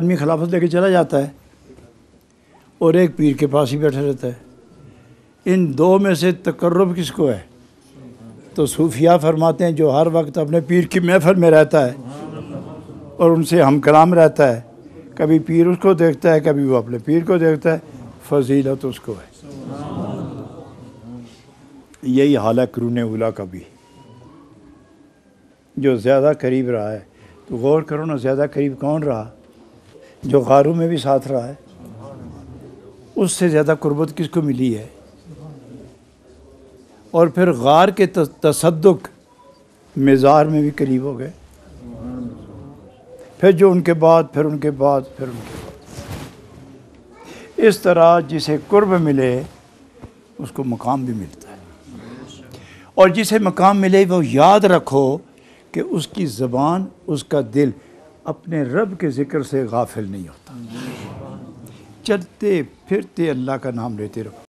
आदमी खिलाफत लेके चला जाता है और एक पीर के पास ही बैठा रहता है। इन दो में से तकर्रुब किसको है? तो सूफिया फरमाते हैं जो हर वक्त अपने पीर की महफिल में रहता है और उनसे हम कलाम रहता है, कभी पीर उसको देखता है, कभी वो अपने पीर को देखता है, फजीलत उसको है। यही हाल है कुरून उला का भी। जो ज़्यादा करीब रहा है, तो गौर करो ना, ज़्यादा करीब कौन रहा? जो गारों में भी साथ रहा है। उससे ज़्यादा कुर्बत किसको मिली है? और फिर गार के तसद्दुक मज़ार में भी करीब हो गए, फिर जो उनके बाद, फिर उनके बाद, फिर उनके बाद। इस तरह जिसे कुर्ब मिले उसको मकाम भी मिलता है, और जिसे मकाम मिले वो याद रखो कि उसकी ज़बान, उसका दिल अपने रब के ज़िक्र से गाफिल नहीं होता। चलते फिरते अल्लाह का नाम लेते रहो।